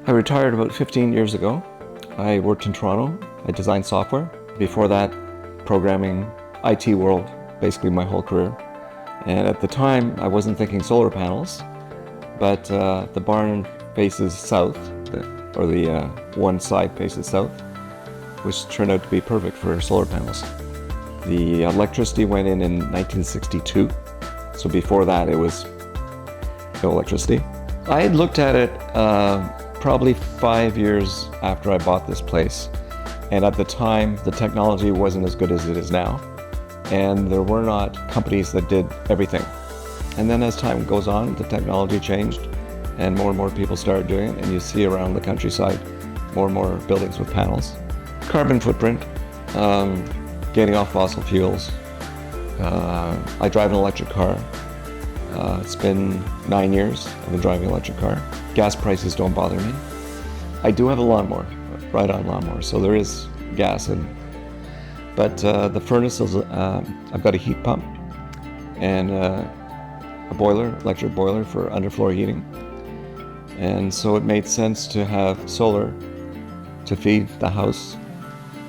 I retired about 15 years ago. I worked in Toronto. I designed software. Before that, programming, IT world, basically my whole career. And at the time, I wasn't thinking solar panels, but the barn faces south, or the one side faces south, which turned out to be perfect for solar panels. The electricity went in 1962, so before that it was no electricity. I had looked at it probably 5 years after I bought this place, and at the time the technology wasn't as good as it is now, and there were not companies that did everything. And then as time goes on, the technology changed and more people started doing it, and you see around the countryside more and more buildings with panels. Carbon footprint, getting off fossil fuels. I drive an electric car. It's been 9 years I've been driving an electric car. Gas prices don't bother me. I do have a lawnmower, ride-on lawnmower, so there is gas in. But the furnace is, I've got a heat pump and a boiler, electric boiler for underfloor heating. And so it made sense to have solar to feed the house.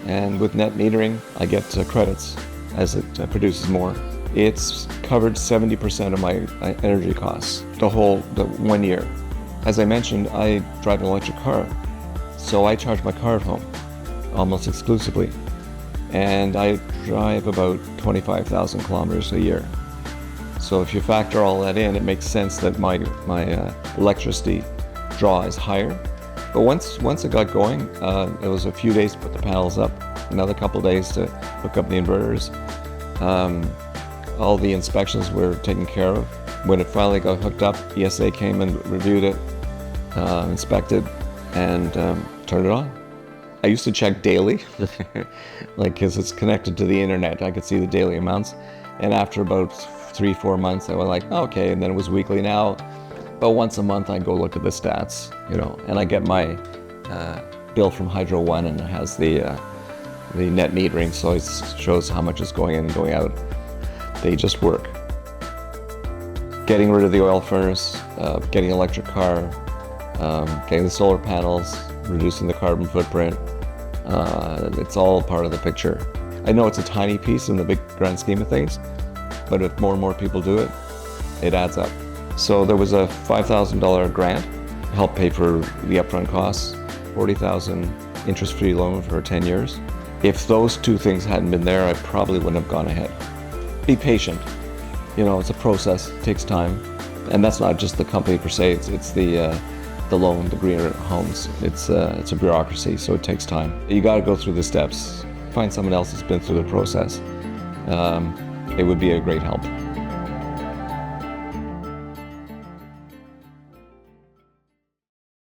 And with net metering, I get credits as it produces more. It's covered 70% of my energy costs, the 1 year. As I mentioned, I drive an electric car, so I charge my car at home almost exclusively. And I drive about 25,000 kilometers a year. So if you factor all that in, it makes sense that my electricity draw is higher. But once it got going, it was a few days to put the panels up, another couple days to hook up the inverters. All the inspections were taken care of. When it finally got hooked up, ESA came and reviewed it, inspected, and turned it on. I used to check daily, because it's connected to the internet. I could see the daily amounts. And after about 3-4 months, I was like, okay, and then it was weekly. Now, but once a month I go look at the stats, and I get my bill from Hydro One, and it has the net metering, so it shows how much is going in and going out. They just work. Getting rid of the oil furnace, getting an electric car, getting the solar panels, reducing the carbon footprint, it's all part of the picture. I know it's a tiny piece in the big grand scheme of things, but if more and more people do it, it adds up. So there was a $5,000 grant to help pay for the upfront costs, $40,000 interest-free loan for 10 years. If those two things hadn't been there, I probably wouldn't have gone ahead. Be patient. It's a process, it takes time. And that's not just the company per se, it's the loan, the greener homes. It's a bureaucracy, so it takes time. You gotta go through the steps. Find someone else that's been through the process. It would be a great help.